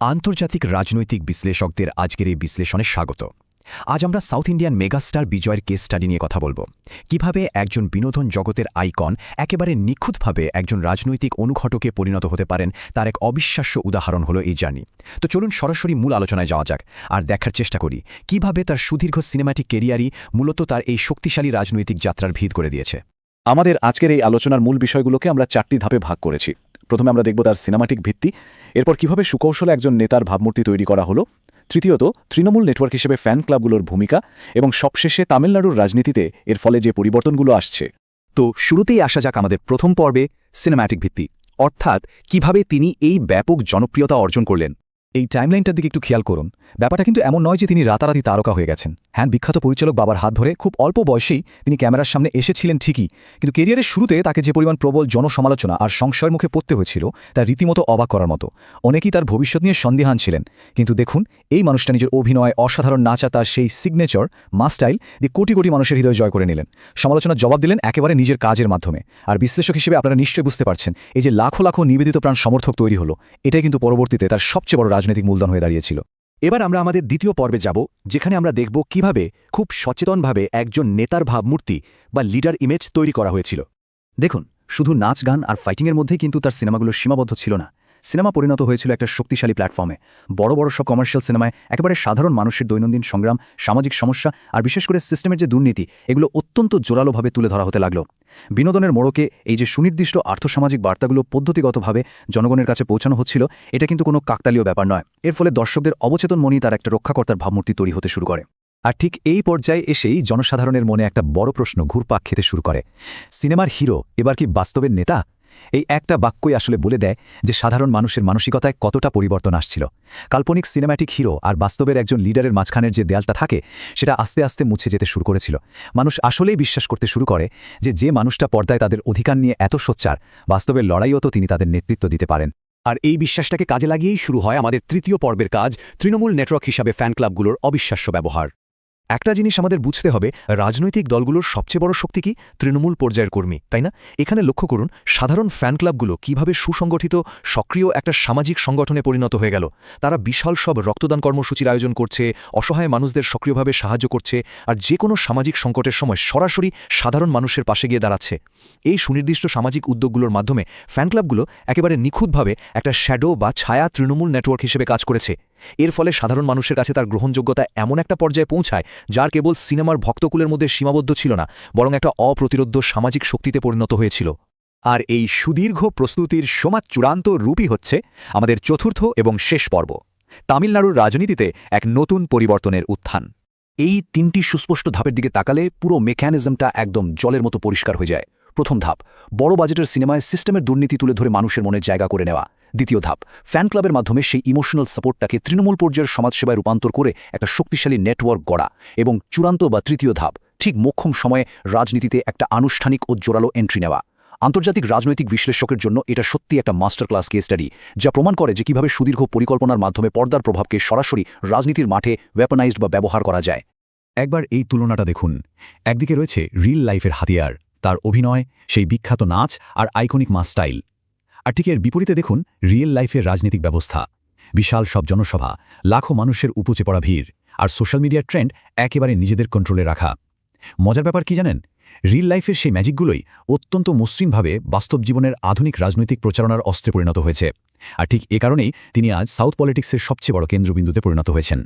আন্তর্জাতিক রাজনৈতিক বিশ্লেষকদের আজকের এই বিশ্লেষণে স্বাগত। আজ আমরা সাউথ ইন্ডিয়ান মেগাস্টার বিজয়ের কেস স্টাডি নিয়ে কথা বলব। কিভাবে একজন বিনোদন জগতের আইকন একেবারে নিখুঁতভাবে একজন রাজনৈতিক অনুঘটকে পরিণত হতে পারেন তার এক অবিশ্বাস্য উদাহরণ হলো এই জার্নি। তো চলুন সরাসরি মূল আলোচনায় যাওয়া যাক আর দেখার চেষ্টা করি কিভাবে তার সুদীর্ঘ সিনেম্যাটিক কেরিয়ারই মূলত তার এই শক্তিশালী রাজনৈতিক যাত্রার ভিত করে দিয়েছে। আমাদের আজকের এই আলোচনার মূল বিষয়গুলোকে আমরা 4টি ধাপে ভাগ করেছি। প্রথমে আমরা দেখব তার সিনেমাটিক ভিত্তি, এরপর কিভাবে সুকৌশলে একজন নেতার ভাবমূর্তি তৈরি করা হলো, তৃতীয়ত তৃণমূল নেটওয়ার্ক হিসেবে ফ্যান ক্লাবগুলোর ভূমিকা, এবং সবশেষে তামিলনাড়ুর রাজনীতিতে এর ফলে যে পরিবর্তনগুলো আসছে। তো শুরুতেই আসা যাক আমাদের প্রথম পর্বে, সিনেম্যাটিক ভিত্তি, অর্থাৎ কিভাবে তিনি এই ব্যাপক জনপ্রিয়তা অর্জন করলেন। এই টাইমলাইনটার দিকে একটু খেয়াল করুন। ব্যাপারটা কিন্তু এমন নয় যে তিনি রাতারাতি তারকা হয়ে গেছেন। হ্যাঁ, বিখ্যাত পরিচালক বাবার হাত ধরে খুব অল্প বয়সেই তিনি ক্যামেরার সামনে এসেছিলেন ঠিকই, কিন্তু কেরিয়ারের শুরুতে তাকে যে পরিমাণ প্রবল জনসমালোচনা আর সংশয়ের মুখে পড়তে হয়েছিল তা রীতিমতো অবাক করার মতো। অনেকেই তার ভবিষ্যৎ নিয়ে সন্দিহান ছিলেন, কিন্তু দেখুন এই মানুষটা নিজের অভিনয়, অসাধারণ নাচা, তার সেই সিগনেচার মাস্টাইল দিয়ে কোটি কোটি মানুষের হৃদয় জয় করে নিলেন। সমালোচনার জবাব দিলেন একেবারে নিজের কাজের মাধ্যমে। আর বিশ্লেষক হিসেবে আপনারা নিশ্চয়ই বুঝতে পারছেন, এই যে লাখো লাখো নিবেদিত প্রাণ সমর্থক তৈরি হলো, এটাই কিন্তু পরবর্তীতে তার সবচেয়ে বড় রাজনৈতিক মূলধন হয়ে দাঁড়িয়েছিল। এবার আমরা আমাদের দ্বিতীয় পর্বে যাব, যেখানে আমরা দেখব কিভাবে খুব সচেতনভাবে একজন নেতার ভাবমূর্তি বা লিডার ইমেজ তৈরি করা হয়েছিল। দেখুন, শুধু নাচ গান আর ফাইটিংয়ের মধ্যেই কিন্তু তার সিনেমাগুলো সীমাবদ্ধ ছিল না। সিনেমা পরিণত হয়েছিল একটা শক্তিশালী প্ল্যাটফর্মে। বড় বড় সব কমার্শিয়াল সিনেমায় একেবারে সাধারণ মানুষের দৈনন্দিন সংগ্রাম, সামাজিক সমস্যা আর বিশেষ করে সিস্টেমের যে দুর্নীতি, এগুলো অত্যন্ত জোরালোভাবে তুলে ধরা হতে লাগল। বিনোদনের মোড়কে এই যে সুনির্দিষ্ট আর্থসামাজিক বার্তাগুলো পদ্ধতিগতভাবে জনগণের কাছে পৌঁছানো হচ্ছিল, এটা কিন্তু কোনো কাকতালীয় ব্যাপার নয়। এর ফলে দর্শকদের অবচেতন মনেই তার একটা রক্ষাকর্তার ভাবমূর্তি তৈরি হতে শুরু করে। আর ঠিক এই পর্যায়ে এসেই জনসাধারণের মনে একটা বড় প্রশ্ন ঘুরপাক খেতে শুরু করে, সিনেমার হিরো এবার কি বাস্তবের নেতা? এই একটা বাক্যই আসলে বলে দেয় যে সাধারণ মানুষের মানসিকতায় কতটা পরিবর্তন আসছিল। কাল্পনিক সিনেম্যাটিক হিরো আর বাস্তবের একজন লিডারের মাঝখানের যে দেয়ালটা থাকে, সেটা আস্তে আস্তে মুছে যেতে শুরু করেছিল। মানুষ আসলেই বিশ্বাস করতে শুরু করে যে মানুষটা পর্দায় তাদের অধিকার নিয়ে এত সোচ্চার, বাস্তবের লড়াইও তো তিনি তাদের নেতৃত্ব দিতে পারেন। আর এই বিশ্বাসটাকে কাজে লাগিয়েই শুরু হয় আমাদের তৃতীয় পর্বের কাজ, তৃণমূল নেটওয়ার্ক হিসাবে ফ্যান ক্লাবগুলোর অবিশ্বাস্য ব্যবহার। একটা জিনিস আমাদের বুঝতে হবে, রাজনৈতিক দলগুলোর সবচেয়ে বড় শক্তি কি? তৃণমূল পর্যায়ের কর্মী, তাই না? এখানে লক্ষ্য করুন সাধারণ ফ্যান ক্লাবগুলো কিভাবে সুসংগঠিত, সক্রিয় একটা সামাজিক সংগঠনে পরিণত হয়ে গেল। তারা বিশাল সব রক্তদান কর্মসূচির আয়োজন করছে, অসহায় মানুষদের সক্রিয়ভাবে সাহায্য করছে, আর যে কোনো সামাজিক সংকটের সময় সরাসরি সাধারণ মানুষের পাশে গিয়ে দাঁড়াচ্ছে। এই সুনির্দিষ্ট সামাজিক উদ্যোগগুলোর মাধ্যমে ফ্যান ক্লাবগুলো একেবারে নিখুঁতভাবে একটা শ্যাডো বা ছায়া তৃণমূল নেটওয়ার্ক হিসেবে কাজ করেছে। এর ফলে সাধারণ মানুষের কাছে তার গ্রহণযোগ্যতা এমন একটা পর্যায়ে পৌঁছায় যার কেবল সিনেমার ভক্তকুলের মধ্যে সীমাবদ্ধ ছিল না, বরং একটা অপ্রতিরোধ্য সামাজিক শক্তিতে পরিণত হয়েছিল। আর এই সুদীর্ঘ প্রস্তুতির সমাজ চূড়ান্ত রূপই হচ্ছে আমাদের চতুর্থ এবং শেষ পর্ব, তামিলনাড়ুর রাজনীতিতে এক নতুন পরিবর্তনের উত্থান। এই 3টি সুস্পষ্ট ধাপের দিকে তাকালে পুরো মেকানিজমটা একদম জলের মতো পরিষ্কার হয়ে যায়। প্রথম ধাপ, বড় বাজেটের সিনেমায় সিস্টেমের দুর্নীতি তুলে ধরে মানুষের মনে জায়গা করে নেওয়া। দ্বিতীয় ধাপ, ফ্যান ক্লাবের মাধ্যমে সেই ইমোশনাল সাপোর্টটাকে তৃণমূল পর্যায়ের সমাজসেবায় রূপান্তর করে একটা শক্তিশালী নেটওয়ার্ক গড়া। এবং চূড়ান্ত বা তৃতীয় ধাপ, ঠিক মোক্ষম সময়ে রাজনীতিতে একটা আনুষ্ঠানিক ও জোরালো এন্ট্রি নেওয়া। আন্তর্জাতিক রাজনৈতিক বিশ্লেষকের জন্য এটা সত্যি একটা মাস্টার ক্লাস কেস স্টাডি, যা প্রমাণ করে যে কিভাবে সুদীর্ঘ পরিকল্পনার মাধ্যমে পর্দার প্রভাবকে সরাসরি রাজনীতির মাঠে ওয়েপনাইজড বা ব্যবহার করা যায়। একবার এই তুলনাটা দেখুন। একদিকে রয়েছে রিল লাইফের হাতিয়ার, তার অভিনয়, সেই বিখ্যাত নাচ আর আইকনিক মাস স্টাইল। আর ঠিক এর বিপরীতে দেখুন রিয়েল লাইফের রাজনৈতিক ব্যবস্থা, বিশাল সব জনসভা, লাখো মানুষের উপচে পড়া ভিড়, আর সোশ্যাল মিডিয়ার ট্রেন্ড একেবারে নিজেদের কন্ট্রোলে রাখা। মজার ব্যাপার কি জানেন? রিল লাইফের সেই ম্যাজিকগুলোই অত্যন্ত মসৃণভাবে বাস্তব জীবনের আধুনিক রাজনৈতিক প্রচারণার অস্ত্রে পরিণত হয়েছে। আর ঠিক এ কারণেই তিনি আজ সাউথ পলিটিক্সের সবচেয়ে বড় কেন্দ্রবিন্দুতে পরিণত হয়েছেন।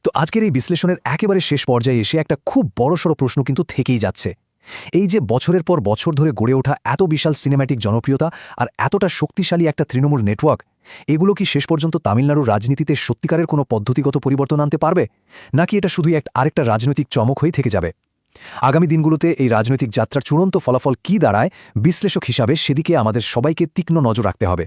তো আজকের এই বিশ্লেষণের একেবারে শেষ পর্যায়ে এসে একটা খুব বড়সড় প্রশ্ন কিন্তু থেকেই যাচ্ছে। এই যে বছরের পর বছর ধরে গড়ে ওঠা এত বিশাল সিনেম্যাটিক জনপ্রিয়তা আর এতটা শক্তিশালী একটা তৃণমূল নেটওয়ার্ক, এগুলো কি শেষ পর্যন্ত তামিলনাড়ুর রাজনীতিতে সত্যিকারের কোনো পদ্ধতিগত পরিবর্তন আনতে পারবে, নাকি এটা শুধুই আরেকটা রাজনৈতিক চমক হয়ে থেকে যাবে? আগামী দিনগুলোতে এই রাজনৈতিক যাত্রার চূড়ান্ত ফলাফল কী দাঁড়ায়, বিশ্লেষক হিসাবে সেদিকে আমাদের সবাইকে তীক্ষ্ণ নজর রাখতে হবে।